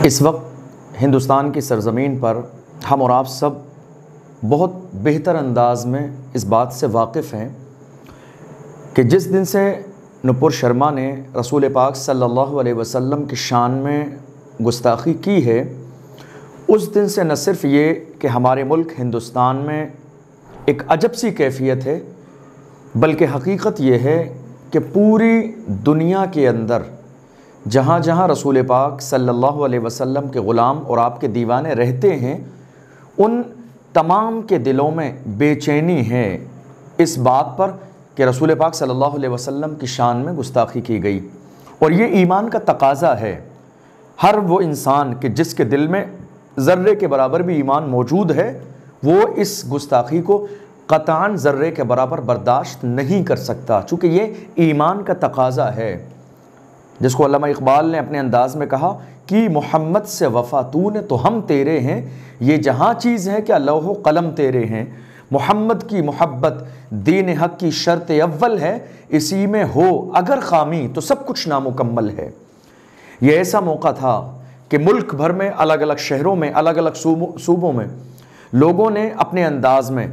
اس وقت ہندوستان کی سرزمین پر ہم اور آپ سب بہت بہتر انداز میں اس بات سے واقف ہیں کہ جس دن سے نپور شرما نے رسول پاک صلی اللہ علیہ وسلم کی شان میں گستاخی کی ہے، اس دن سے نہ صرف یہ کہ ہمارے ملک ہندوستان میں ایک عجب سی کیفیت ہے، بلکہ حقیقت یہ ہے کہ پوری دنیا کے اندر جہاں جہاں رسول پاک صلی اللہ علیہ وسلم کے غلام اور آپ کے دیوانے رہتے ہیں، ان تمام کے دلوں میں بے چینی ہے اس بات پر کہ رسول پاک صلی اللہ علیہ وسلم کی شان میں گستاخی کی گئی۔ اور یہ ایمان کا تقاضا ہے۔ ہر وہ انسان کہ جس کے دل میں ذرے کے برابر بھی ایمان موجود ہے، وہ اس گستاخی کو قطعاً ذرے کے برابر برداشت نہیں کر سکتا، چونکہ یہ ایمان کا تقاضا ہے، جس کو علامہ اقبال نے اپنے انداز میں کہا کہ محمد سے وفا تو نے تو ہم تیرے ہیں، یہ جہاں چیز ہے کہ لوح و قلم تیرے ہیں، محمد کی محبت دین حق کی شرط اول ہے، اسی میں ہو اگر خامی تو سب کچھ نامکمل ہے۔ یہ ایسا موقع تھا کہ ملک بھر میں الگ الگ شہروں میں الگ الگ صوبوں میں لوگوں نے اپنے انداز میں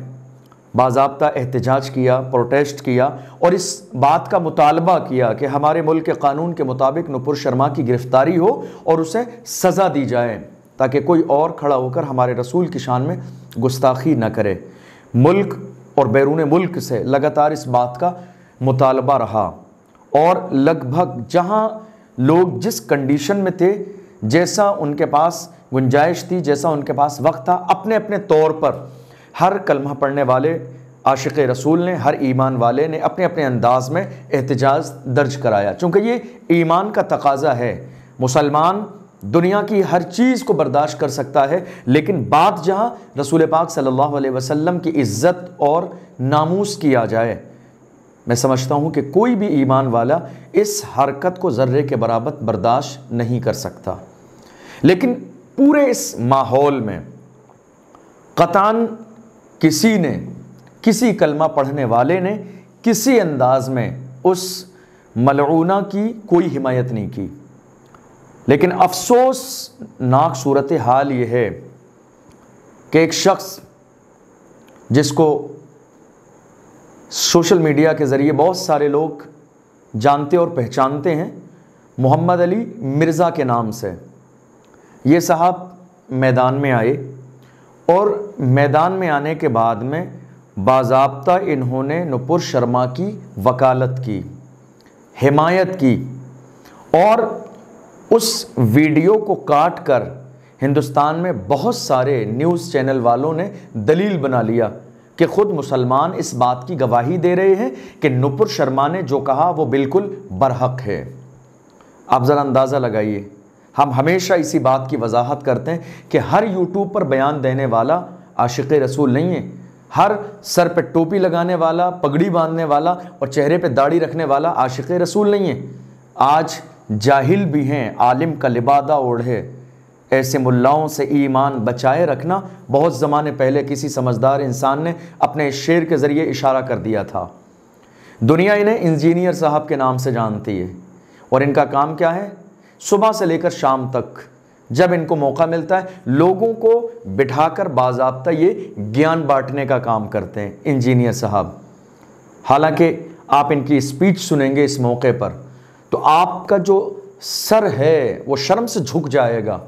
باضابطہ احتجاج کیا، پروٹیسٹ کیا اور اس بات کا مطالبہ کیا کہ ہمارے ملک کے قانون کے مطابق نپور شرما کی گرفتاری ہو اور اسے سزا دی جائے، تاکہ کوئی اور کھڑا ہو کر ہمارے رسول کی شان میں گستاخی نہ کرے۔ ملک اور بیرون ملک سے لگاتار اس بات کا مطالبہ رہا، اور لگ بھگ جہاں لوگ جس کنڈیشن میں تھے، جیسا ان کے پاس گنجائش تھی، جیسا ان کے پاس وقت تھا، اپنے اپنے طور پر ہر کلمہ پڑھنے والے عاشق رسول نے، ہر ایمان والے نے اپنے اپنے انداز میں احتجاج درج کرایا، چونکہ یہ ایمان کا تقاضا ہے۔ مسلمان دنیا کی ہر چیز کو برداشت کر سکتا ہے، لیکن بات جہاں رسول پاک صلی اللہ علیہ وسلم کی عزت اور ناموس کی آ جائے، میں سمجھتا ہوں کہ کوئی بھی ایمان والا اس حرکت کو ذرے کے برابر برداشت نہیں کر سکتا۔ لیکن پورے اس ماحول میں قطعاً کسی نے، کسی کلمہ پڑھنے والے نے کسی انداز میں اس ملعونہ کی کوئی حمایت نہیں کی۔ لیکن افسوسناک صورتحال یہ ہے کہ ایک شخص جس کو سوشل میڈیا کے ذریعے بہت سارے لوگ جانتے اور پہچانتے ہیں، محمد علی مرزا کے نام سے، یہ صاحب میدان میں آئے، اور میدان میں آنے کے بعد میں باضابطہ انہوں نے نپور شرما کی وکالت کی، حمایت کی، اور اس ویڈیو کو کاٹ کر ہندوستان میں بہت سارے نیوز چینل والوں نے دلیل بنا لیا کہ خود مسلمان اس بات کی گواہی دے رہے ہیں کہ نپور شرما نے جو کہا وہ بالکل برحق ہے۔ آپ ذرا اندازہ لگائیے، ہم ہمیشہ اسی بات کی وضاحت کرتے ہیں کہ ہر یوٹیوب پر بیان دینے والا عاشق رسول نہیں ہے، ہر سر پہ ٹوپی لگانے والا، پگڑی باندھنے والا اور چہرے پہ داڑھی رکھنے والا عاشق رسول نہیں ہے۔ آج جاہل بھی ہیں، عالم کا لبادہ اوڑھے، ایسے ملاؤں سے ایمان بچائے رکھنا بہت زمانے پہلے کسی سمجھدار انسان نے اپنے شعر کے ذریعے اشارہ کر دیا تھا۔ دنیا انہیں انجینئر صاحب کے نام سے جانتی ہے، اور ان کا کام کیا ہے؟ صبح سے لے کر شام تک جب ان کو موقع ملتا ہے لوگوں کو بٹھا کر باضابطہ یہ گیان بانٹنے کا کام کرتے ہیں انجینئر صاحب۔ حالانکہ آپ ان کی اسپیچ سنیں گے اس موقع پر تو آپ کا جو سر ہے وہ شرم سے جھک جائے گا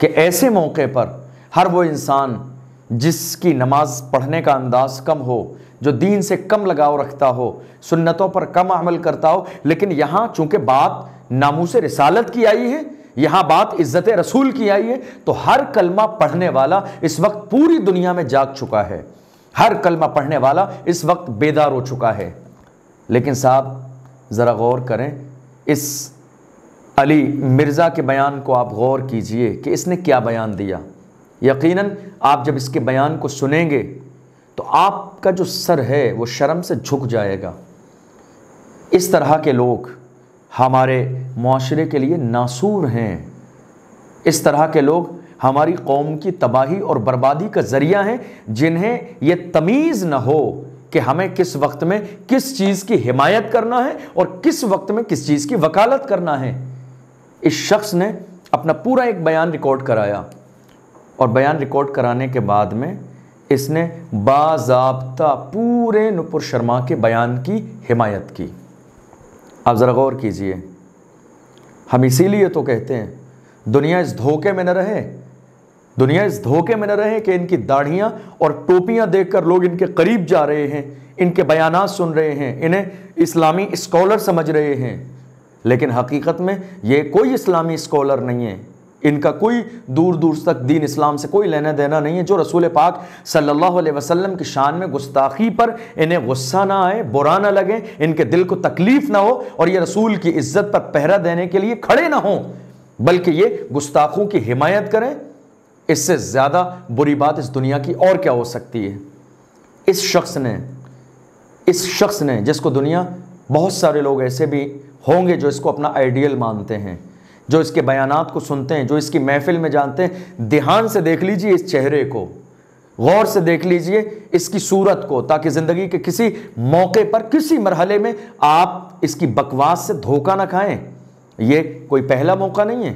کہ ایسے موقع پر ہر وہ انسان جس کی نماز پڑھنے کا انداز کم ہو، جو دین سے کم لگاؤ رکھتا ہو، سنتوں پر کم عمل کرتا ہو، لیکن یہاں چونکہ بات ناموس رسالت کی آئی ہے، یہاں بات عزت رسول کی آئی ہے، تو ہر کلمہ پڑھنے والا اس وقت پوری دنیا میں جاگ چکا ہے، ہر کلمہ پڑھنے والا اس وقت بیدار ہو چکا ہے۔ لیکن صاحب ذرا غور کریں، اس علی مرزا کے بیان کو آپ غور کیجئے کہ اس نے کیا بیان دیا۔ یقیناً آپ جب اس کے بیان کو سنیں گے تو آپ کا جو سر ہے وہ شرم سے جھک جائے گا۔ اس طرح کے لوگ ہمارے معاشرے کے لیے ناسور ہیں، اس طرح کے لوگ ہماری قوم کی تباہی اور بربادی کا ذریعہ ہیں، جنہیں یہ تمیز نہ ہو کہ ہمیں کس وقت میں کس چیز کی حمایت کرنا ہے اور کس وقت میں کس چیز کی وکالت کرنا ہے۔ اس شخص نے اپنا پورا ایک بیان ریکارڈ کرایا، اور بیان ریکارڈ کرانے کے بعد میں اس نے باضابطہ پورے نپر شرما کے بیان کی حمایت کی۔ آپ ذرا غور کیجئے، ہم اسی لیے تو کہتے ہیں دنیا اس دھوکے میں نہ رہے، دنیا اس دھوکے میں نہ رہے کہ ان کی داڑھیاں اور ٹوپیاں دیکھ کر لوگ ان کے قریب جا رہے ہیں، ان کے بیانات سن رہے ہیں، انہیں اسلامی اسکالر سمجھ رہے ہیں، لیکن حقیقت میں یہ کوئی اسلامی اسکالر نہیں ہے، ان کا کوئی دور دور تک دین اسلام سے کوئی لینا دینا نہیں ہے۔ جو رسول پاک صلی اللہ علیہ وسلم کی شان میں گستاخی پر انہیں غصہ نہ آئے، برا نہ لگے، ان کے دل کو تکلیف نہ ہو، اور یہ رسول کی عزت پر پہرا دینے کے لیے کھڑے نہ ہوں، بلکہ یہ گستاخوں کی حمایت کریں، اس سے زیادہ بری بات اس دنیا کی اور کیا ہو سکتی ہے؟ اس شخص نے جس کو دنیا، بہت سارے لوگ ایسے بھی ہوں گے جو اس کو اپنا آئیڈیل مانتے ہیں، جو اس کے بیانات کو سنتے ہیں، جو اس کی محفل میں جانتے ہیں، دھیان سے دیکھ لیجئے اس چہرے کو، غور سے دیکھ لیجئے اس کی صورت کو، تاکہ زندگی کے کسی موقع پر، کسی مرحلے میں آپ اس کی بکواس سے دھوکہ نہ کھائیں۔ یہ کوئی پہلا موقع نہیں ہے،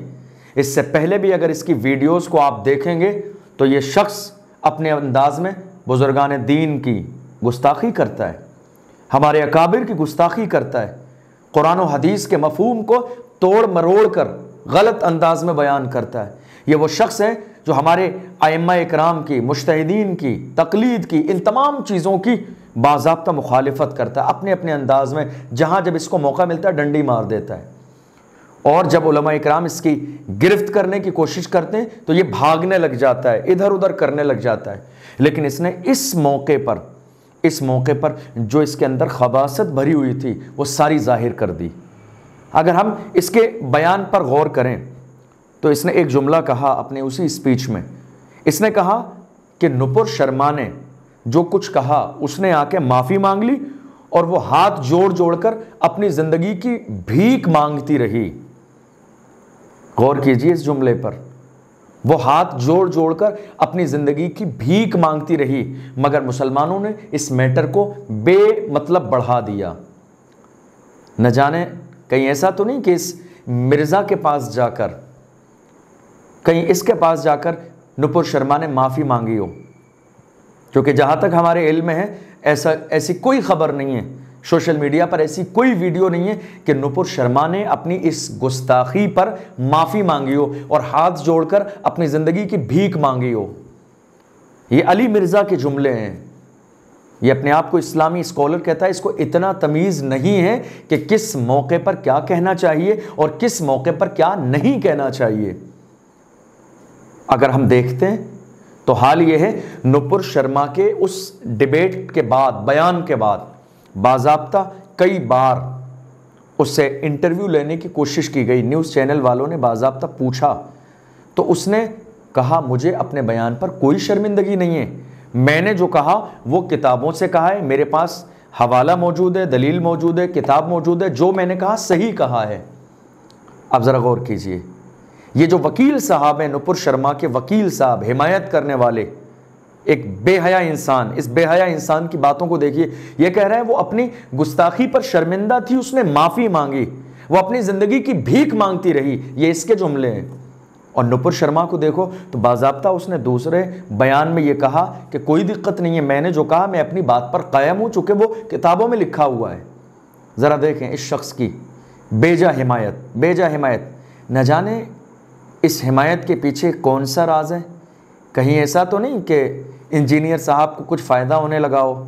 اس سے پہلے بھی اگر اس کی ویڈیوز کو آپ دیکھیں گے تو یہ شخص اپنے انداز میں بزرگان دین کی گستاخی کرتا ہے، ہمارے اکابر کی گستاخی کرتا ہے، قرآن و حدیث کے مفہوم کو توڑ مروڑ کر غلط انداز میں بیان کرتا ہے۔ یہ وہ شخص ہے جو ہمارے ائمہ اکرام کی، مجتہدین کی، تقلید کی، ان تمام چیزوں کی باضابطہ مخالفت کرتا ہے، اپنے اپنے انداز میں، جہاں جب اس کو موقع ملتا ہے ڈنڈی مار دیتا ہے، اور جب علماء اکرام اس کی گرفت کرنے کی کوشش کرتے ہیں تو یہ بھاگنے لگ جاتا ہے، ادھر ادھر کرنے لگ جاتا ہے۔ لیکن اس نے اس موقع پر جو اس کے اندر خباثت بھری ہوئی تھی وہ ساری ظاہر کر دی۔ اگر ہم اس کے بیان پر غور کریں تو اس نے ایک جملہ کہا اپنے اسی اسپیچ میں، اس نے کہا کہ نپر شرما نے جو کچھ کہا اس نے آ کے معافی مانگ لی، اور وہ ہاتھ جوڑ کر اپنی زندگی کی بھیک مانگتی رہی۔ غور کیجئے اس جملے پر، وہ ہاتھ جوڑ کر اپنی زندگی کی بھیک مانگتی رہی، مگر مسلمانوں نے اس میٹر کو بے مطلب بڑھا دیا۔ نہ جانے کہیں ایسا تو نہیں کہ اس مرزا کے پاس جا کر، کہیں اس کے پاس جا کر نپر شرما نے معافی مانگی ہو، کیونکہ جہاں تک ہمارے علم میں ہے ایسی کوئی خبر نہیں ہے، سوشل میڈیا پر ایسی کوئی ویڈیو نہیں ہے کہ نپر شرما نے اپنی اس گستاخی پر معافی مانگی ہو اور ہاتھ جوڑ کر اپنی زندگی کی بھیک مانگی ہو۔ یہ علی مرزا کے جملے ہیں، یہ اپنے آپ کو اسلامی اسکالر کہتا ہے، اس کو اتنا تمیز نہیں ہے کہ کس موقع پر کیا کہنا چاہیے اور کس موقع پر کیا نہیں کہنا چاہیے۔ اگر ہم دیکھتے ہیں تو حال یہ ہے، نپر شرما کے اس ڈیبیٹ کے بعد، بیان کے بعد باضابطہ کئی بار اس سے انٹرویو لینے کی کوشش کی گئی، نیوز چینل والوں نے باضابطہ پوچھا تو اس نے کہا مجھے اپنے بیان پر کوئی شرمندگی نہیں ہے، میں نے جو کہا وہ کتابوں سے کہا ہے، میرے پاس حوالہ موجود ہے، دلیل موجود ہے، کتاب موجود ہے، جو میں نے کہا صحیح کہا ہے۔ اب ذرا غور کیجئے، یہ جو وکیل صاحب ہیں، نپر شرما کے وکیل صاحب، حمایت کرنے والے، ایک بے حیا انسان، اس بے حیا انسان کی باتوں کو دیکھیے، یہ کہہ رہا ہے وہ اپنی گستاخی پر شرمندہ تھی، اس نے معافی مانگی، وہ اپنی زندگی کی بھیک مانگتی رہی، یہ اس کے جملے ہیں۔ اور نپر شرما کو دیکھو تو باضابطہ اس نے دوسرے بیان میں یہ کہا کہ کوئی دقت نہیں ہے، میں نے جو کہا میں اپنی بات پر قائم ہوں، چونکہ وہ کتابوں میں لکھا ہوا ہے۔ ذرا دیکھیں اس شخص کی بیجا حمایت، نہ جانے اس حمایت کے پیچھے کون سا راز ہے؟ کہیں ایسا تو نہیں کہ انجینئر صاحب کو کچھ فائدہ ہونے لگا ہو،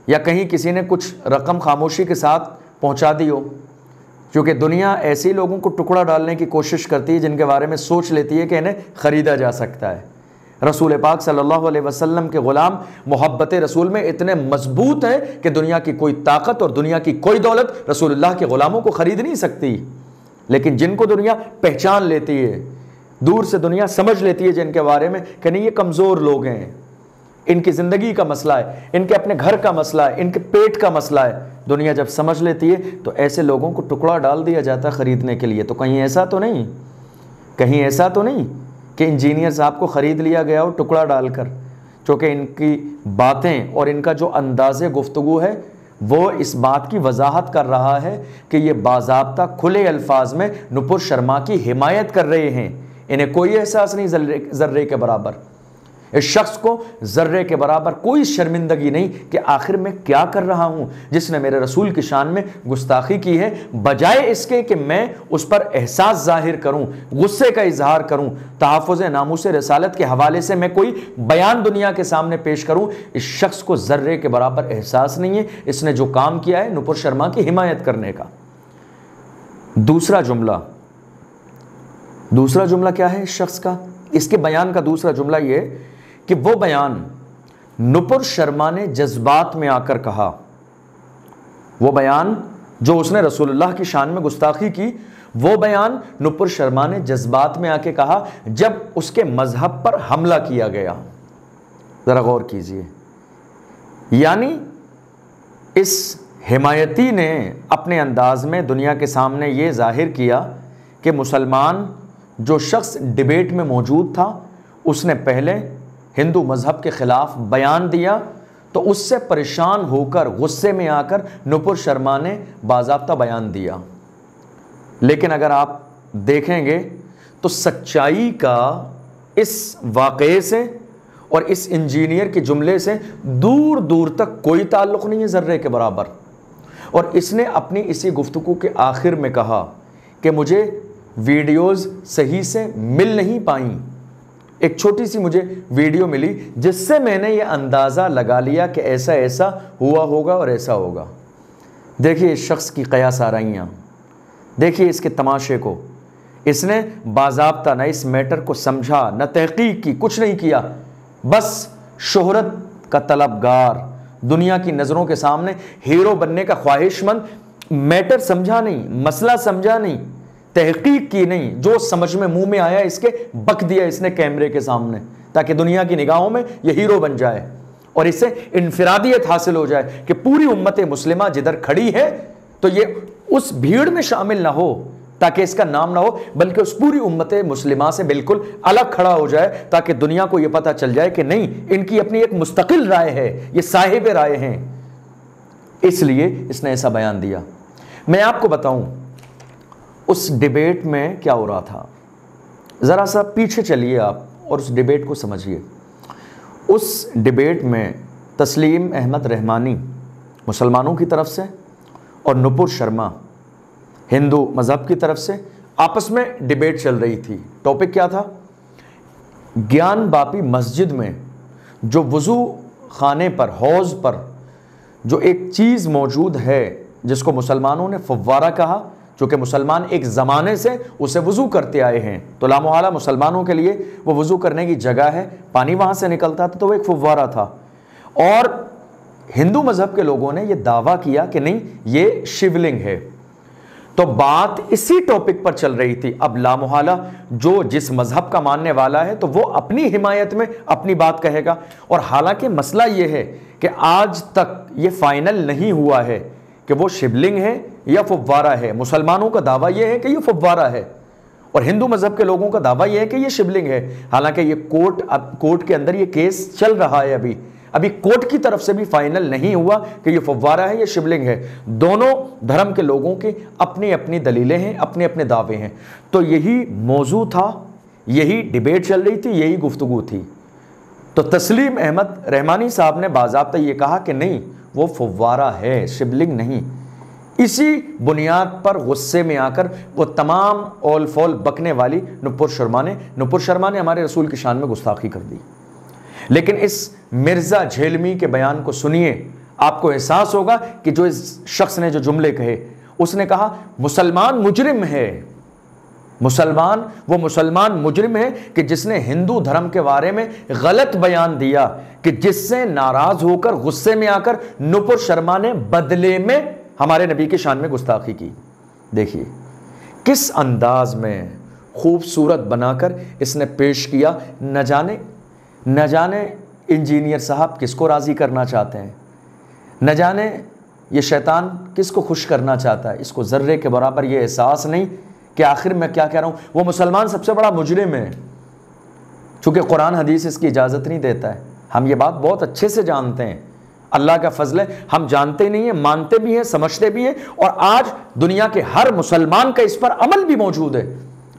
یا کہیں کسی نے کچھ رقم خاموشی کے ساتھ پہنچا دی ہو؟ کیونکہ دنیا ایسے لوگوں کو ٹکڑا ڈالنے کی کوشش کرتی ہے جن کے بارے میں سوچ لیتی ہے کہ انہیں خریدا جا سکتا ہے۔ رسول پاک صلی اللہ علیہ وسلم کے غلام محبت رسول میں اتنے مضبوط ہیں کہ دنیا کی کوئی طاقت اور دنیا کی کوئی دولت رسول اللہ کے غلاموں کو خرید نہیں سکتی۔ لیکن جن کو دنیا پہچان لیتی ہے، دور سے دنیا سمجھ لیتی ہے جن کے بارے میں کہ نہیں یہ کمزور لوگ ہیں، ان کی زندگی کا مسئلہ ہے، ان کے اپنے گھر کا مسئلہ ہے، ان کے پیٹ کا مسئلہ ہے، دنیا جب سمجھ لیتی ہے تو ایسے لوگوں کو ٹکڑا ڈال دیا جاتا ہے خریدنے کے لیے۔ تو کہیں ایسا تو نہیں کہ انجینئر صاحب کو خرید لیا گیا ہو ٹکڑا ڈال کر، چونکہ ان کی باتیں اور ان کا جو انداز گفتگو ہے وہ اس بات کی وضاحت کر رہا ہے کہ یہ باضابطہ کھلے الفاظ میں نپر شرما کی حمایت کر رہے ہیں. انہیں کوئی احساس نہیں ذرے کے برابر. اس شخص کو ذرے کے برابر کوئی شرمندگی نہیں کہ آخر میں کیا کر رہا ہوں جس نے میرے رسول کی شان میں گستاخی کی ہے. بجائے اس کے کہ میں اس پر احساس ظاہر کروں, غصے کا اظہار کروں, تحفظ ناموس رسالت کے حوالے سے میں کوئی بیان دنیا کے سامنے پیش کروں, اس شخص کو ذرے کے برابر احساس نہیں ہے. اس نے جو کام کیا ہے نپر شرما کی حمایت کرنے کا. دوسرا جملہ کیا ہے اس شخص کا؟ اس کے بیان کا دوسرا جملہ یہ کہ وہ بیان نپر شرما نے جذبات میں آ کر کہا, وہ بیان جو اس نے رسول اللہ کی شان میں گستاخی کی, وہ بیان نپر شرما نے جذبات میں آ کے کہا جب اس کے مذہب پر حملہ کیا گیا. ذرا غور کیجئے. یعنی اس حمایتی نے اپنے انداز میں دنیا کے سامنے یہ ظاہر کیا کہ مسلمان جو شخص ڈیبیٹ میں موجود تھا اس نے پہلے ہندو مذہب کے خلاف بیان دیا, تو اس سے پریشان ہو کر غصے میں آ کر نپر شرما نے باضابطہ بیان دیا. لیکن اگر آپ دیکھیں گے تو سچائی کا اس واقعے سے اور اس انجینئر کے جملے سے دور دور تک کوئی تعلق نہیں ہے ذرے کے برابر. اور اس نے اپنی اسی گفتگو کے آخر میں کہا کہ مجھے ویڈیوز صحیح سے مل نہیں پائیں. ایک چھوٹی سی مجھے ویڈیو ملی جس سے میں نے یہ اندازہ لگا لیا کہ ایسا ایسا ہوا ہوگا اور ایسا ہوگا. دیکھیے اس شخص کی قیاس آرائیاں, دیکھیے اس کے تماشے کو. اس نے باضابطہ نہ اس میٹر کو سمجھا, نہ تحقیق کی, کچھ نہیں کیا. بس شہرت کا طلبگار, دنیا کی نظروں کے سامنے ہیرو بننے کا خواہش مند, میٹر سمجھا نہیں, مسئلہ سمجھا نہیں, تحقیق کی نہیں, جو سمجھ میں منہ میں آیا اس کے بک دیا اس نے کیمرے کے سامنے تاکہ دنیا کی نگاہوں میں یہ ہیرو بن جائے اور اسے انفرادیت حاصل ہو جائے کہ پوری امت مسلمہ جدھر کھڑی ہے تو یہ اس بھیڑ میں شامل نہ ہو تاکہ اس کا نام نہ ہو, بلکہ اس پوری امت مسلمہ سے بالکل الگ کھڑا ہو جائے تاکہ دنیا کو یہ پتہ چل جائے کہ نہیں, ان کی اپنی ایک مستقل رائے ہے, یہ صاحب رائے ہیں. اس لیے اس نے ایسا بیان دیا. میں آپ کو بتاؤں اس ڈیبیٹ میں کیا ہو رہا تھا. ذرا سا پیچھے چلیے آپ اور اس ڈیبیٹ کو سمجھیے. اس ڈیبیٹ میں تسلیم احمد رحمانی مسلمانوں کی طرف سے اور نپر شرما ہندو مذہب کی طرف سے آپس میں ڈیبیٹ چل رہی تھی. ٹاپک کیا تھا؟ گیان باپی مسجد میں جو وضو خانے پر, حوض پر جو ایک چیز موجود ہے جس کو مسلمانوں نے فوارہ کہا, چونکہ مسلمان ایک زمانے سے اسے وضو کرتے آئے ہیں تو لامحالہ مسلمانوں کے لیے وہ وضو کرنے کی جگہ ہے, پانی وہاں سے نکلتا تھا تو وہ ایک فوارہ تھا. اور ہندو مذہب کے لوگوں نے یہ دعویٰ کیا کہ نہیں یہ شیولنگ ہے. تو بات اسی ٹاپک پر چل رہی تھی. اب لامحالہ جو جس مذہب کا ماننے والا ہے تو وہ اپنی حمایت میں اپنی بات کہے گا. اور حالانکہ مسئلہ یہ ہے کہ آج تک یہ فائنل نہیں ہوا ہے کہ وہ شیولنگ ہے یا فوارہ ہے. مسلمانوں کا دعویٰ یہ ہے کہ یہ فوارہ ہے اور ہندو مذہب کے لوگوں کا دعویٰ یہ ہے کہ یہ شیولنگ ہے. حالانکہ یہ کورٹ کے اندر یہ کیس چل رہا ہے. ابھی کورٹ کی طرف سے بھی فائنل نہیں ہوا کہ یہ فوارہ ہے یا شیولنگ ہے. دونوں دھرم کے لوگوں کی اپنی اپنی دلیلیں ہیں, اپنے اپنے دعوے ہیں. تو یہی موضوع تھا, یہی ڈیبیٹ چل رہی تھی, یہی گفتگو تھی. تو تسلیم احمد رحمانی صاحب نے باضابطہ یہ کہا کہ نہیں وہ فوارہ ہے, شیولنگ نہیں. اسی بنیاد پر غصے میں آ کر وہ تمام اول فول بکنے والی نپر شرما نے ہمارے رسول کی شان میں گستاخی کر دی. لیکن اس مرزا جھیلمی کے بیان کو سنیے, آپ کو احساس ہوگا کہ جو اس شخص نے جو جملے کہے, اس نے کہا مسلمان مجرم ہے. وہ مسلمان مجرم ہے کہ جس نے ہندو دھرم کے بارے میں غلط بیان دیا, کہ جس سے ناراض ہو کر غصے میں آ کر نپر شرما نے بدلے میں ہمارے نبی کی شان میں گستاخی کی. دیکھیے کس انداز میں خوبصورت بنا کر اس نے پیش کیا. نہ جانے انجینئر صاحب کس کو راضی کرنا چاہتے ہیں, نہ جانے یہ شیطان کس کو خوش کرنا چاہتا ہے. اس کو ذرے کے برابر یہ احساس نہیں کہ آخر میں کیا کہہ رہا ہوں. وہ مسلمان سب سے بڑا مجرم ہے, چونکہ قرآن حدیث اس کی اجازت نہیں دیتا ہے. ہم یہ بات بہت اچھے سے جانتے ہیں. اللہ کا فضل ہے، ہم جانتے نہیں ہیں، مانتے بھی ہیں، سمجھتے بھی ہیں، اور آج دنیا کے ہر مسلمان کا اس پر عمل بھی موجود ہے۔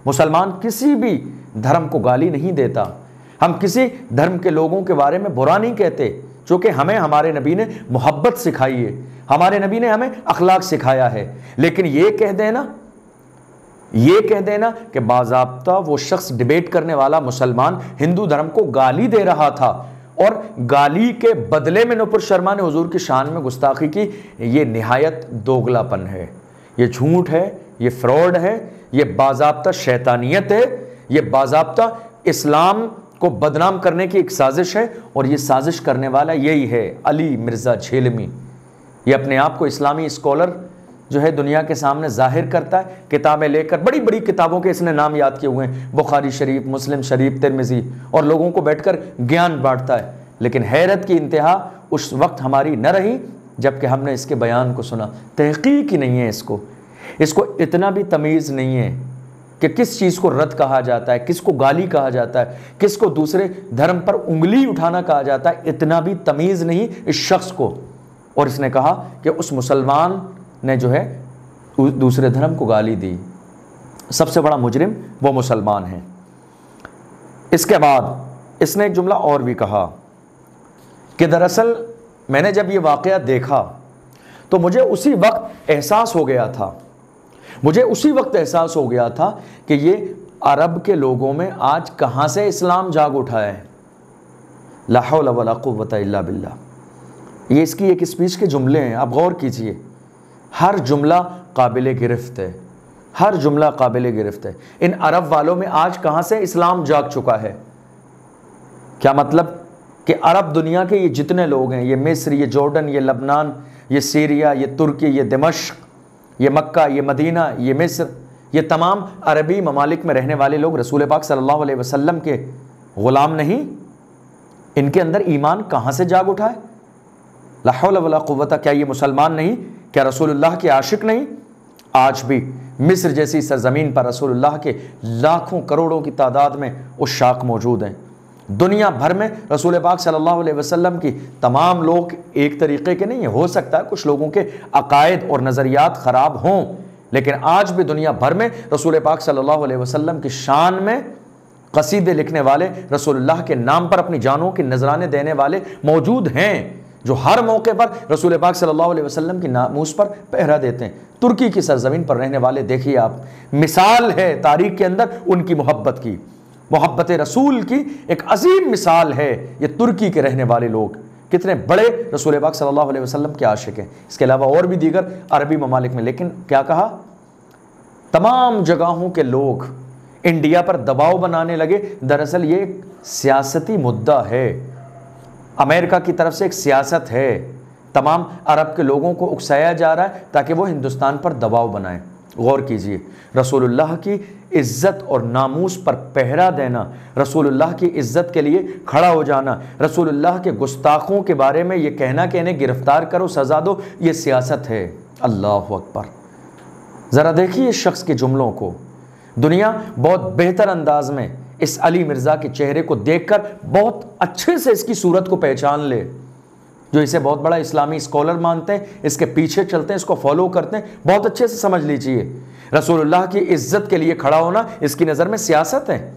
مسلمان کسی بھی دھرم کو گالی نہیں دیتا، ہم کسی دھرم کے لوگوں کے بارے میں برا نہیں کہتے، چونکہ ہمیں ہمارے نبی نے محبت سکھائی ہے، ہمارے نبی نے ہمیں اخلاق سکھایا ہے۔ لیکن یہ کہہ دینا کہ باضابطہ وہ شخص ڈیبیٹ کرنے والا مسلمان ہندو دھرم کو گالی دے رہا تھا اور گالی کے بدلے میں نپر شرما نے حضور کی شان میں گستاخی کی، یہ نہایت دوگلا پن ہے، یہ جھوٹ ہے، یہ فراڈ ہے، یہ باضابطہ شیطانیت ہے، یہ باضابطہ اسلام کو بدنام کرنے کی ایک سازش ہے، اور یہ سازش کرنے والا یہی ہے علی مرزا جھیلمی۔ یہ اپنے آپ کو اسلامی اسکالر جو ہے دنیا کے سامنے ظاہر کرتا ہے، کتابیں لے کر، بڑی بڑی کتابوں کے اس نے نام یاد کیے ہوئے ہیں، بخاری شریف، مسلم شریف، ترمذی، اور لوگوں کو بیٹھ کر گیان بانٹتا ہے۔ لیکن حیرت کی انتہا اس وقت ہماری نہ رہی جب کہ ہم نے اس کے بیان کو سنا۔ تحقیق ہی نہیں ہے، اس کو اتنا بھی تمیز نہیں ہے کہ کس چیز کو رد کہا جاتا ہے، کس کو گالی کہا جاتا ہے، کس کو دوسرے دھرم پر انگلی اٹھانا کہا جاتا ہے، اتنا بھی تمیز نہیں اس شخص کو۔ اور اس نے کہا کہ اس مسلمان نے جو ہے دوسرے دھرم کو گالی دی، سب سے بڑا مجرم وہ مسلمان ہیں۔ اس کے بعد اس نے ایک جملہ اور بھی کہا کہ دراصل میں نے جب یہ واقعہ دیکھا تو مجھے اسی وقت احساس ہو گیا تھا کہ یہ عرب کے لوگوں میں آج کہاں سے اسلام جاگ اٹھا ہے۔ لا حول ولا قوت الا باللہ۔ یہ اس کی ایک اسپیچ کے جملے ہیں، آپ غور کیجئے، ہر جملہ قابل گرفت ہے، ہر جملہ قابل گرفت ہے۔ ان عرب والوں میں آج کہاں سے اسلام جاگ چکا ہے؟ کیا مطلب کہ عرب دنیا کے یہ جتنے لوگ ہیں، یہ مصر، یہ جارڈن، یہ لبنان، یہ سیریا، یہ ترکی، یہ دمشق، یہ مکہ، یہ مدینہ، یہ مصر، یہ تمام عربی ممالک میں رہنے والے لوگ رسول پاک صلی اللہ علیہ وسلم کے غلام نہیں؟ ان کے اندر ایمان کہاں سے جاگ اٹھا ہے؟ لا حول ولا قوت۔ کیا یہ مسلمان نہیں؟ کیا رسول اللہ کے عاشق نہیں؟ آج بھی مصر جیسی سرزمین پر رسول اللہ کے لاکھوں کروڑوں کی تعداد میں عشاق موجود ہیں۔ دنیا بھر میں رسول پاک صلی اللہ علیہ وسلم کی تمام لوگ ایک طریقے کے نہیں ہیں، ہو سکتا ہے کچھ لوگوں کے عقائد اور نظریات خراب ہوں، لیکن آج بھی دنیا بھر میں رسول پاک صلی اللہ علیہ وسلم کی شان میں قصیدے لکھنے والے، رسول اللہ کے نام پر اپنی جانوں کے نذرانے دینے والے موجود ہیں، جو ہر موقع پر رسول پاک صلی اللہ علیہ وسلم کی ناموس پر پہرا دیتے ہیں۔ ترکی کی سرزمین پر رہنے والے دیکھیے آپ، مثال ہے تاریخ کے اندر ان کی محبت کی، محبت رسول کی ایک عظیم مثال ہے۔ یہ ترکی کے رہنے والے لوگ کتنے بڑے رسول پاک صلی اللہ علیہ وسلم کے عاشق ہیں، اس کے علاوہ اور بھی دیگر عربی ممالک میں۔ لیکن کیا کہا؟ تمام جگہوں کے لوگ انڈیا پر دباؤ بنانے لگے۔ دراصل یہ ایک سیاسی مدعا ہے، امریکہ کی طرف سے ایک سیاست ہے، تمام عرب کے لوگوں کو اکسایا جا رہا ہے تاکہ وہ ہندوستان پر دباؤ بنائیں۔ غور کیجئے، رسول اللہ کی عزت اور ناموس پر پہرا دینا، رسول اللہ کی عزت کے لیے کھڑا ہو جانا، رسول اللہ کے گستاخوں کے بارے میں یہ کہنا کہ انہیں گرفتار کرو، سزا دو، یہ سیاست ہے۔ اللہ اکبر۔ ذرا دیکھیے اس شخص کے جملوں کو۔ دنیا بہت بہتر انداز میں اس علی مرزا کے چہرے کو دیکھ کر بہت اچھے سے اس کی صورت کو پہچان لے۔ جو اسے بہت بڑا اسلامی اسکالر مانتے ہیں، اس کے پیچھے چلتے ہیں، اس کو فالو کرتے ہیں، بہت اچھے سے سمجھ لیجئے، رسول اللہ کی عزت کے لیے کھڑا ہونا اس کی نظر میں سیاست ہے،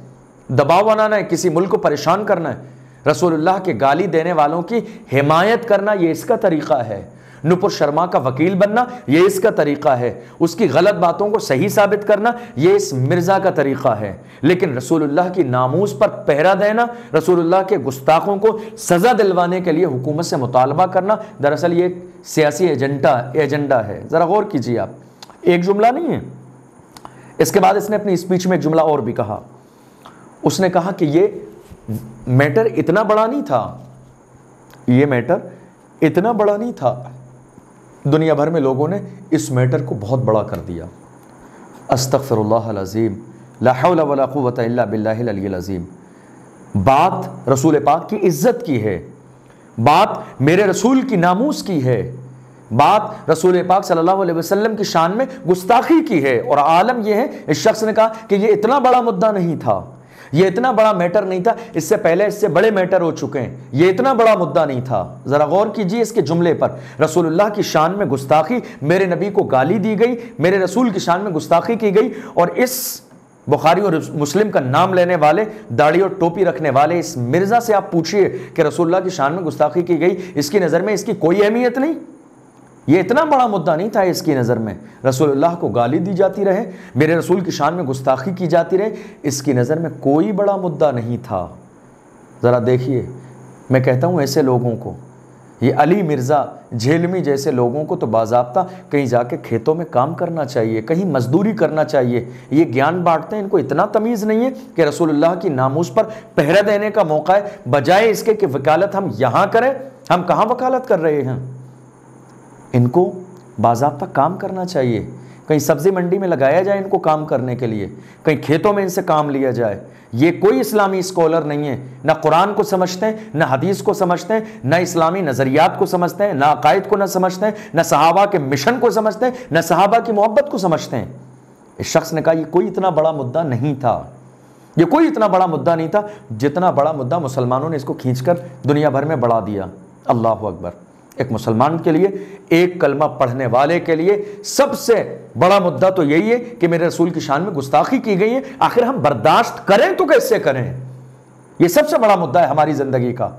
دباؤ بنانا ہے، کسی ملک کو پریشان کرنا ہے، رسول اللہ کے گالی دینے والوں کی حمایت کرنا، یہ اس کا طریقہ ہے، نپر شرما کا وکیل بننا یہ اس کا طریقہ ہے، اس کی غلط باتوں کو صحیح ثابت کرنا یہ اس مرزا کا طریقہ ہے۔ لیکن رسول اللہ کی ناموس پر پہرا دینا، رسول اللہ کے گستاخوں کو سزا دلوانے کے لیے حکومت سے مطالبہ کرنا، دراصل یہ ایک سیاسی ایجنڈا ہے۔ ذرا غور کیجیے آپ، ایک جملہ نہیں ہے۔ اس کے بعد اس نے اپنی اسپیچ میں ایک جملہ اور بھی کہا، اس نے کہا کہ یہ میٹر اتنا بڑا نہیں تھا، یہ میٹر اتنا بڑا نہیں تھا، دنیا بھر میں لوگوں نے اس میٹر کو بہت بڑا کر دیا۔ استغفر اللہ العظیم، لا حول ولا قوت الا باللہ العلی العظیم۔ بات رسول پاک کی عزت کی ہے، بات میرے رسول کی ناموس کی ہے، بات رسول پاک صلی اللہ علیہ وسلم کی شان میں گستاخی کی ہے، اور عالم یہ ہے، اس شخص نے کہا کہ یہ اتنا بڑا مدعا نہیں تھا، یہ اتنا بڑا میٹر نہیں تھا، اس سے پہلے اس سے بڑے میٹر ہو چکے ہیں، یہ اتنا بڑا مدعا نہیں تھا۔ ذرا غور کیجئے اس کے جملے پر، رسول اللہ کی شان میں گستاخی، میرے نبی کو گالی دی گئی، میرے رسول کی شان میں گستاخی کی گئی، اور اس بخاری اور مسلم کا نام لینے والے، داڑھی اور ٹوپی رکھنے والے اس مرزا سے آپ پوچھئے کہ رسول اللہ کی شان میں گستاخی کی گئی، اس کی نظر میں اس کی کوئی اہمیت نہیں؟ یہ اتنا بڑا مدعا نہیں تھا اس کی نظر میں، رسول اللہ کو گالی دی جاتی رہے، میرے رسول کی شان میں گستاخی کی جاتی رہے، اس کی نظر میں کوئی بڑا مدعا نہیں تھا۔ ذرا دیکھیے، میں کہتا ہوں ایسے لوگوں کو، یہ علی مرزا جھیلمی جیسے لوگوں کو تو باضابطہ کہیں جا کے کھیتوں میں کام کرنا چاہیے، کہیں مزدوری کرنا چاہیے۔ یہ گیان بانٹتے ہیں، ان کو اتنا تمیز نہیں ہے کہ رسول اللہ کی ناموس پر پہرہ دینے کا موقع ہے، بجائے اس کے کہ وکالت ہم یہاں کریں، ہم کہاں وکالت کر رہے ہیں؟ ان کو باضابطہ کام کرنا چاہیے، کہیں سبزی منڈی میں لگایا جائے ان کو کام کرنے کے لیے، کہیں کھیتوں میں ان سے کام لیا جائے۔ یہ کوئی اسلامی اسکالر نہیں ہے، نہ قرآن کو سمجھتے ہیں، نہ حدیث کو سمجھتے ہیں، نہ اسلامی نظریات کو سمجھتے ہیں، نہ عقائد کو نہ سمجھتے ہیں، نہ صحابہ کے مشن کو سمجھتے ہیں، نہ صحابہ کی محبت کو سمجھتے ہیں۔ اس شخص نے کہا یہ کوئی اتنا بڑا مدعا نہیں تھا، یہ کوئی اتنا بڑا مدعا نہیں تھا جتنا بڑا مدعا مسلمانوں نے اس کو کھینچ کر دنیا بھر میں بڑھا دیا۔ اللہ اکبر! ایک مسلمان کے لیے، ایک کلمہ پڑھنے والے کے لیے سب سے بڑا مدعا تو یہی ہے کہ میرے رسول کی شان میں گستاخی کی گئی ہے، آخر ہم برداشت کریں تو کیسے کریں؟ یہ سب سے بڑا مدعا ہے ہماری زندگی کا۔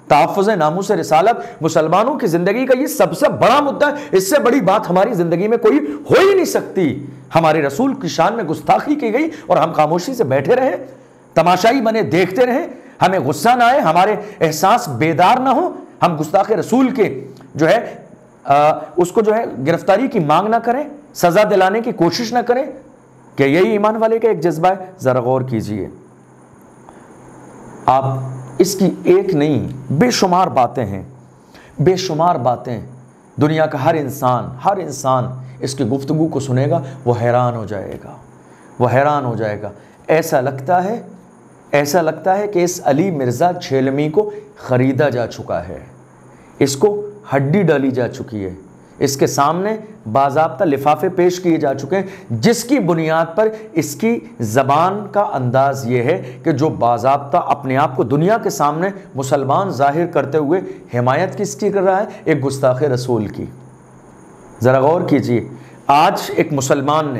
تحفظ ناموس رسالت مسلمانوں کی زندگی کا یہ سب سے بڑا مدعا ہے، اس سے بڑی بات ہماری زندگی میں کوئی ہو ہی نہیں سکتی۔ ہمارے رسول کی شان میں گستاخی کی گئی اور ہم خاموشی سے بیٹھے رہیں، تماشائی بنے دیکھتے رہیں، ہمیں غصہ نہ آئے، ہمارے احساس بیدار نہ ہو، ہم گستاخ رسول کے جو ہے اس کو جو ہے گرفتاری کی مانگ نہ کریں، سزا دلانے کی کوشش نہ کریں، کہ یہی ایمان والے کا ایک جذبہ ہے؟ ذرا غور کیجئے، آپ اس کی ایک نہیں بے شمار باتیں ہیں، بے شمار باتیں، دنیا کا ہر انسان اس کی گفتگو کو سنے گا، وہ حیران ہو جائے گا، وہ حیران ہو جائے گا۔ ایسا لگتا ہے کہ اس علی مرزا جھیلمی کو خریدا جا چکا ہے، اس کو ہڈی ڈالی جا چکی ہے، اس کے سامنے باضابطہ لفافے پیش کیے جا چکے ہیں، جس کی بنیاد پر اس کی زبان کا انداز یہ ہے کہ جو باضابطہ اپنے آپ کو دنیا کے سامنے مسلمان ظاہر کرتے ہوئے حمایت کس کی کر رہا ہے؟ ایک گستاخ رسول کی۔ ذرا غور کیجئے، آج ایک مسلمان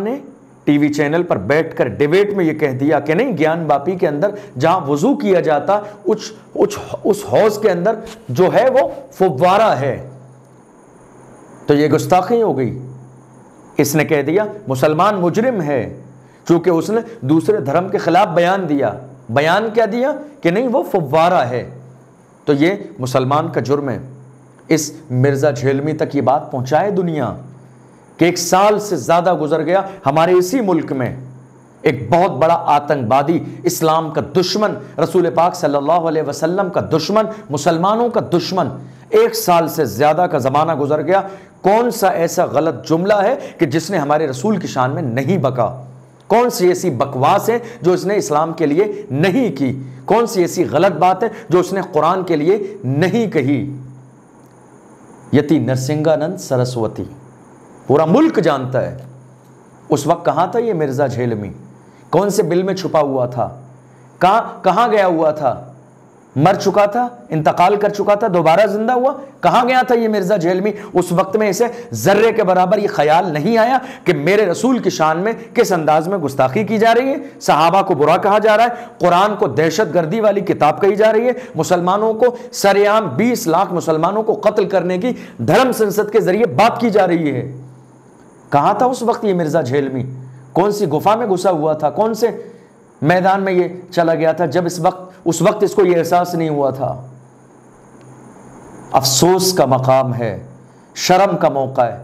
نے ٹی وی چینل پر بیٹھ کر ڈیبیٹ میں یہ کہہ دیا کہ نہیں، گیان باپی کے اندر جہاں وضو کیا جاتا اس حوض کے اندر جو ہے وہ فوارہ ہے، تو یہ گستاخی ہو گئی۔ اس نے کہہ دیا مسلمان مجرم ہے، چونکہ اس نے دوسرے دھرم کے خلاف بیان کیا دیا کہ نہیں وہ فوارہ ہے، تو یہ مسلمان کا جرم ہے۔ اس مرزا جھیلمی تک یہ بات پہنچائے دنیا کہ 1 سال سے زیادہ گزر گیا، ہمارے اسی ملک میں ایک بہت بڑا آتنکوادی، اسلام کا دشمن، رسول پاک صلی اللہ علیہ وسلم کا دشمن، مسلمانوں کا دشمن، 1 سال سے زیادہ کا زمانہ گزر گیا، کون سا ایسا غلط جملہ ہے کہ جس نے ہمارے رسول کی شان میں نہیں بکا؟ کون سی ایسی بکواس ہے جو اس نے اسلام کے لیے نہیں کی؟ کون سی ایسی غلط بات ہے جو اس نے قرآن کے لیے نہیں کہی؟ یتی نرسنگانند سرسوتی پورا ملک جانتا ہے۔ اس وقت کہاں تھا یہ مرزا جھیلمی؟ کون سے بل میں چھپا ہوا تھا؟ کہاں گیا ہوا تھا؟ مر چکا تھا، انتقال کر چکا تھا، دوبارہ زندہ ہوا؟ کہاں گیا تھا یہ مرزا جھیلمی؟ اس وقت میں اسے ذرے کے برابر یہ خیال نہیں آیا کہ میرے رسول کی شان میں کس انداز میں گستاخی کی جا رہی ہے، صحابہ کو برا کہا جا رہا ہے، قرآن کو دہشت گردی والی کتاب کہی جا رہی ہے، مسلمانوں کو سرعام 20 لاکھ مسلمانوں کو قتل کرنے کی دھرم سنسد کے ذریعے بات کی جا رہی ہے۔ کہاں تھا اس وقت یہ مرزا جھیلمی؟ کون سی گفا میں گھسا ہوا تھا؟ کون سے میدان میں یہ چلا گیا تھا جب اس وقت اس کو یہ احساس نہیں ہوا تھا؟ افسوس کا مقام ہے، شرم کا موقع ہے۔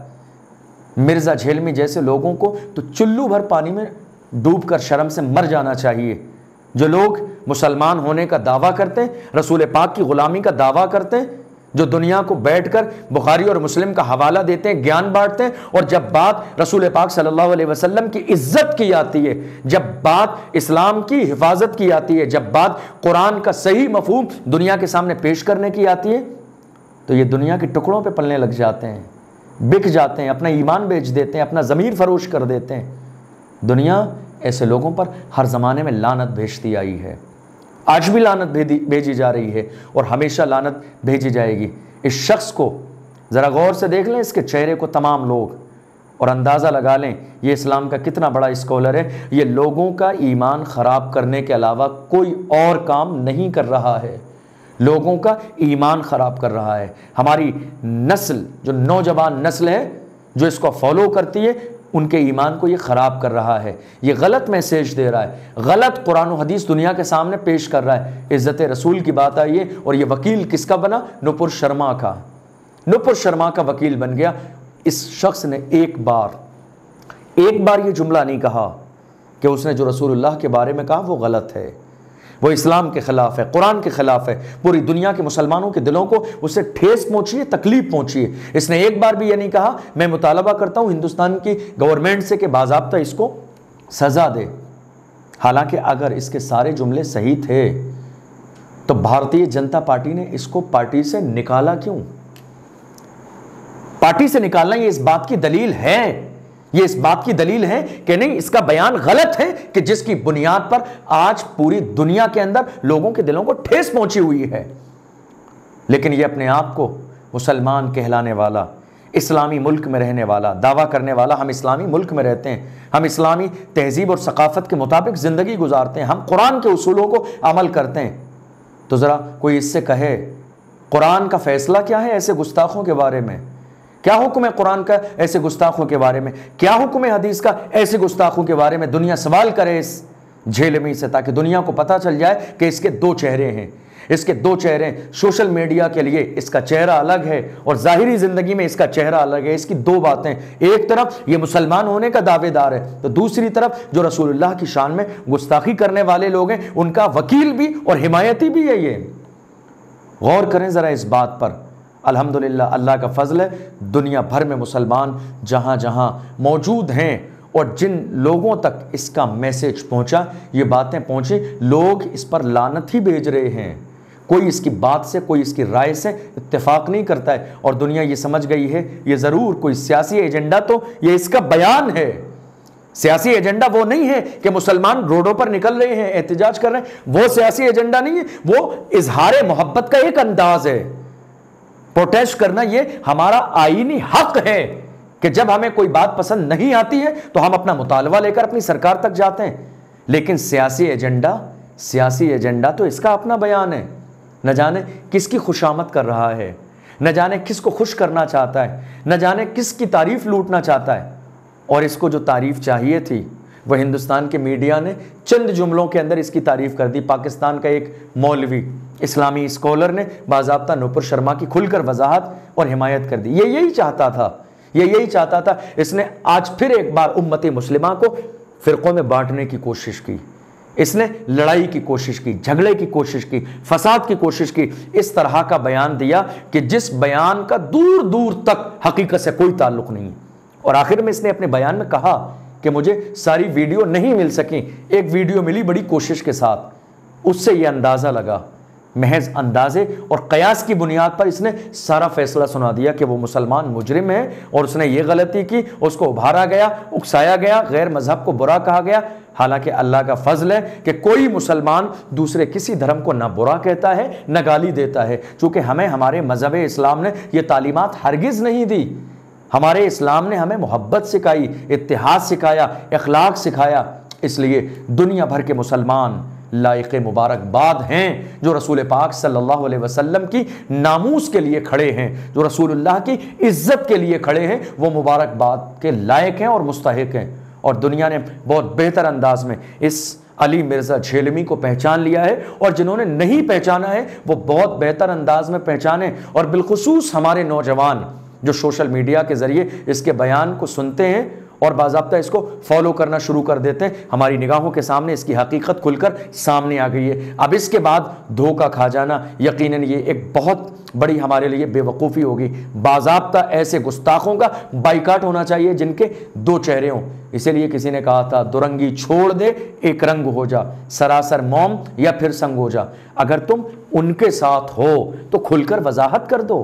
مرزا جھیلمی جیسے لوگوں کو تو چلو بھر پانی میں ڈوب کر شرم سے مر جانا چاہیے۔ جو لوگ مسلمان ہونے کا دعویٰ کرتے ہیں، رسول پاک کی غلامی کا دعویٰ کرتے ہیں، جو دنیا کو بیٹھ کر بخاری اور مسلم کا حوالہ دیتے ہیں، گیان بانٹتے ہیں، اور جب بات رسول پاک صلی اللہ علیہ وسلم کی عزت کی آتی ہے، جب بات اسلام کی حفاظت کی آتی ہے، جب بات قرآن کا صحیح مفہوم دنیا کے سامنے پیش کرنے کی آتی ہے، تو یہ دنیا کے ٹکڑوں پہ پلنے لگ جاتے ہیں، بک جاتے ہیں، اپنا ایمان بیچ دیتے ہیں، اپنا ضمیر فروش کر دیتے ہیں۔ دنیا ایسے لوگوں پر ہر زمانے میں لعنت بھیجتی آئی ہے، آج بھی لعنت بھیجی جا رہی ہے اور ہمیشہ لعنت بھیجی جائے گی۔ اس شخص کو ذرا غور سے دیکھ لیں، اس کے چہرے کو تمام لوگ، اور اندازہ لگا لیں یہ اسلام کا کتنا بڑا اسکالر ہے۔ یہ لوگوں کا ایمان خراب کرنے کے علاوہ کوئی اور کام نہیں کر رہا ہے، لوگوں کا ایمان خراب کر رہا ہے۔ ہماری نسل، جو نوجوان نسل ہے جو اس کو فالو کرتی ہے، ان کے ایمان کو یہ خراب کر رہا ہے، یہ غلط میسیج دے رہا ہے، غلط قرآن و حدیث دنیا کے سامنے پیش کر رہا ہے۔ عزت رسول کی بات آئی ہے اور یہ وکیل کس کا بنا؟ نپر شرما کا، نپر شرما کا وکیل بن گیا۔ اس شخص نے ایک بار یہ جملہ نہیں کہا کہ اس نے جو رسول اللہ کے بارے میں کہا وہ غلط ہے، وہ اسلام کے خلاف ہے، قرآن کے خلاف ہے۔ پوری دنیا کے مسلمانوں کے دلوں کو اس سے ٹھیس پہنچی ہے، تکلیف پہنچی ہے۔ اس نے ایک بار بھی یہ نہیں کہا میں مطالبہ کرتا ہوں ہندوستان کی گورنمنٹ سے کہ باضابطہ اس کو سزا دے۔ حالانکہ اگر اس کے سارے جملے صحیح تھے تو بھارتیہ جنتا پارٹی نے اس کو پارٹی سے نکالا کیوں؟ پارٹی سے نکالنا یہ اس بات کی دلیل ہے، یہ اس بات کی دلیل ہے کہ نہیں اس کا بیان غلط ہے، کہ جس کی بنیاد پر آج پوری دنیا کے اندر لوگوں کے دلوں کو ٹھیس پہنچی ہوئی ہے۔ لیکن یہ اپنے آپ کو مسلمان کہلانے والا، اسلامی ملک میں رہنے والا، دعویٰ کرنے والا، ہم اسلامی ملک میں رہتے ہیں، ہم اسلامی تہذیب اور ثقافت کے مطابق زندگی گزارتے ہیں، ہم قرآن کے اصولوں کو عمل کرتے ہیں، تو ذرا کوئی اس سے کہے قرآن کا فیصلہ کیا ہے ایسے گستاخوں کے بارے میں؟ کیا حکم ہے قرآن کا ایسے گستاخوں کے بارے میں؟ کیا حکم ہے حدیث کا ایسے گستاخوں کے بارے میں؟ دنیا سوال کرے اس جھیلمی سے، تاکہ دنیا کو پتہ چل جائے کہ اس کے دو چہرے ہیں، اس کے دو چہرے۔ سوشل میڈیا کے لیے اس کا چہرہ الگ ہے اور ظاہری زندگی میں اس کا چہرہ الگ ہے۔ اس کی دو باتیں، ایک طرف یہ مسلمان ہونے کا دعوے دار ہے، تو دوسری طرف جو رسول اللہ کی شان میں گستاخی کرنے والے لوگ ہیں ان کا وکیل بھی اور حمایتی بھی ہے۔ یہ غور کریں ذرا اس بات پر۔ الحمدللہ اللہ کا فضل ہے، دنیا بھر میں مسلمان جہاں جہاں موجود ہیں اور جن لوگوں تک اس کا میسیج پہنچا، یہ باتیں پہنچی، لوگ اس پر لعنت ہی بھیج رہے ہیں۔ کوئی اس کی بات سے، کوئی اس کی رائے سے اتفاق نہیں کرتا ہے، اور دنیا یہ سمجھ گئی ہے یہ ضرور کوئی سیاسی ایجنڈا، تو یہ اس کا بیان ہے۔ سیاسی ایجنڈا وہ نہیں ہے کہ مسلمان روڈوں پر نکل رہے ہیں، احتجاج کر رہے ہیں، وہ سیاسی ایجنڈا نہیں ہے، وہ اظہار محبت کا ایک انداز ہے۔ پروٹیسٹ کرنا یہ ہمارا آئینی حق ہے کہ جب ہمیں کوئی بات پسند نہیں آتی ہے تو ہم اپنا مطالبہ لے کر اپنی سرکار تک جاتے ہیں، لیکن سیاسی ایجنڈا تو اس کا اپنا بیان ہے۔ نہ جانے کس کی خوشامد کر رہا ہے، نہ جانے کس کو خوش کرنا چاہتا ہے، نہ جانے کس کی تعریف لوٹنا چاہتا ہے، اور اس کو جو تعریف چاہیے تھی وہ ہندوستان کے میڈیا نے چند جملوں کے اندر اس کی تعریف کر دی۔ پاکستان کا ایک مولوی اسلامی اسکالر نے باضابطہ نپر شرما کی کھل کر وضاحت اور حمایت کر دی۔ یہ یہی چاہتا تھا۔ اس نے آج پھر ایک بار امت مسلمہ کو فرقوں میں بانٹنے کی کوشش کی، اس نے لڑائی کی کوشش کی، جھگڑے کی کوشش کی، فساد کی کوشش کی، اس طرح کا بیان دیا کہ جس بیان کا دور دور تک حقیقت سے کوئی تعلق نہیں۔ اور آخر میں اس نے اپنے بیان میں کہا کہ مجھے ساری ویڈیو نہیں مل سکی، ایک ویڈیو ملی بڑی کوشش کے ساتھ۔ اس سے یہ اندازہ لگا، محض اندازے اور قیاس کی بنیاد پر اس نے سارا فیصلہ سنا دیا کہ وہ مسلمان مجرم ہے اور اس نے یہ غلطی کی، اس کو ابھارا گیا، اکسایا گیا، غیر مذہب کو برا کہا گیا۔ حالانکہ اللہ کا فضل ہے کہ کوئی مسلمان دوسرے کسی دھرم کو نہ برا کہتا ہے نہ گالی دیتا ہے، چونکہ ہمیں ہمارے مذہب اسلام نے یہ تعلیمات ہرگز نہیں دی۔ ہمارے اسلام نے ہمیں محبت سکھائی، اتحاد سکھایا، اخلاق سکھایا۔ اس لیے دنیا بھر کے مسلمان لائق مبارکباد ہیں جو رسول پاک صلی اللہ علیہ وسلم کی ناموس کے لیے کھڑے ہیں، جو رسول اللہ کی عزت کے لیے کھڑے ہیں، وہ مبارکباد کے لائق ہیں اور مستحق ہیں۔ اور دنیا نے بہت بہتر انداز میں اس علی مرزا جھیلمی کو پہچان لیا ہے، اور جنہوں نے نہیں پہچانا ہے وہ بہت بہتر انداز میں پہچانے۔ اور بالخصوص ہمارے نوجوان جو سوشل میڈیا کے ذریعے اس کے بیان کو سنتے ہیں اور باضابطہ اس کو فالو کرنا شروع کر دیتے ہیں، ہماری نگاہوں کے سامنے اس کی حقیقت کھل کر سامنے آ گئی ہے۔ اب اس کے بعد دھوکہ کھا جانا یقیناً یہ ایک بہت بڑی ہمارے لیے بے وقوفی ہوگی۔ باضابطہ ایسے گستاخوں کا بائیکاٹ ہونا چاہیے جن کے دو چہرے ہوں۔ اسی لیے کسی نے کہا تھا دورنگی چھوڑ دے ایک رنگ ہو جا، سراسر موم یا پھر سنگ ہو جا۔ اگر تم ان کے ساتھ ہو تو کھل کر وضاحت کر دو۔